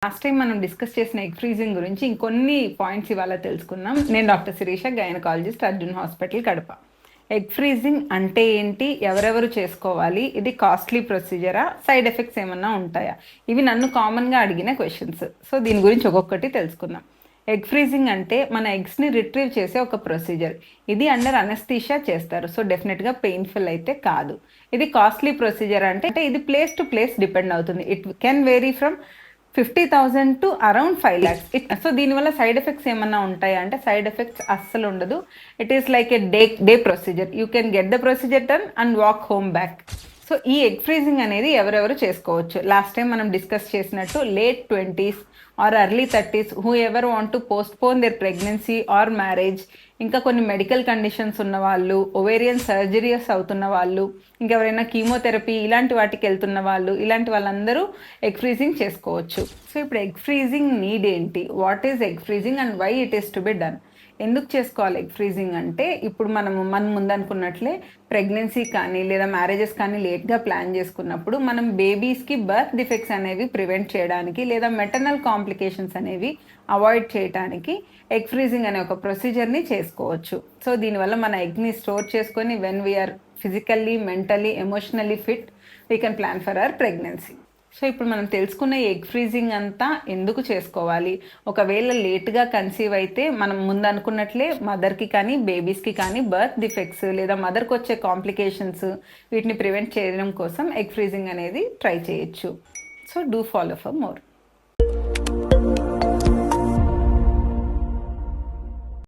Last time మనం discuss చేసిన egg freezing గురించి ఇంకొన్ని పాయింట్స్ ఇవాళ తెలుసుకుందాం. నేను doctor Shirisha, gynaecologist, Arjun hospital, Kadapa. Egg freezing అంటే ఏంటి, ఎవరెవరు చేసుకోవాలి, ఇది కాస్ట్లీ ప్రొసీజరా, సైడ్ ఎఫెక్ట్స్ ఏమన్నా ఉంటాయా, ఇవి నన్ను కామన్గా అడిగిన క్వశ్చన్స్. సో దీని గురించి ఒక్కొక్కటి తెలుసుకుందాం. ఎగ్ ఫ్రీజింగ్ అంటే మన ఎగ్స్ని రిట్రీవ్ చేసే ఒక ప్రొసీజర్. ఇది అండర్ అనస్థీషియా చేస్తారు. సో డెఫినెట్గా పెయిన్ఫుల్ అయితే కాదు. ఇది కాస్ట్లీ ప్రొసీజర్ అంటే ఇది ప్లేస్ టు ప్లేస్ డిపెండ్ అవుతుంది. It can vary from 50,000 to around 5 lakhs. So దీనివల్ల సైడ్ ఎఫెక్ట్స్ ఏమన్నా ఉంటాయా అంటే సైడ్ ఎఫెక్ట్స్ అస్సలు ఉండదు. It is like a day procedure. You can get the procedure done and walk home back. So ఈ egg freezing అనేది ఎవరెవరు చేసుకోవచ్చు. లాస్ట్ టైం మనం డిస్కస్ చేసినట్టు late 20s or early 30s whoever want to postpone their pregnancy or marriage, ఇంకా కొన్ని medical conditions ఉన్న వాళ్ళు, ఒవేరియన్ సర్జరీస్ అవుతున్న వాళ్ళు, ఇంకెవరైనా కీమోథెరపీ ఇలాంటి వాటికి వెళ్తున్న వాళ్ళు, ఇలాంటి వాళ్ళందరూ ఎగ్ ఫ్రీజింగ్ చేసుకోవచ్చు. సో ఇప్పుడు ఎగ్ ఫ్రీజింగ్ నీడ్ ఏంటి, what is egg freezing and why it is to be done. ఎందుకు చేసుకోవాలి ఎగ్ ఫ్రీజింగ్ అంటే, ఇప్పుడు మనం ముందు అనుకున్నట్లే ప్రెగ్నెన్సీ కానీ లేదా మ్యారేజెస్ కానీ లేట్గా ప్లాన్ చేసుకున్నప్పుడు మనం బేబీస్కి బర్త్ డిఫెక్ట్స్ అనేవి ప్రివెంట్ చేయడానికి లేదా మెటర్నల్ కాంప్లికేషన్స్ అనేవి అవాయిడ్ చేయడానికి ఎగ్ ఫ్రీజింగ్ అనే ఒక ప్రొసీజర్ని చేసుకోవచ్చు. సో దీనివల్ల మన ఎగ్ని స్టోర్ చేసుకొని when we're physically, mentally, emotionally fit, we can plan for our pregnancy. So ఇప్పుడు మనం తెలుసుకున్న ఎగ్ ఫ్రీజింగ్ అంతా ఎందుకు చేసుకోవాలి, ఒకవేళ లేట్గా కన్సీవ్ అయితే మనం ముందు అనుకున్నట్లే మదర్కి కానీ బేబీస్కి కానీ బర్త్ డిఫెక్ట్స్ లేదా మదర్కి వచ్చే కాంప్లికేషన్స్ వీటిని ప్రివెంట్ చేయడం కోసం ఎగ్ ఫ్రీజింగ్ అనేది ట్రై చేయొచ్చు. So do follow for more.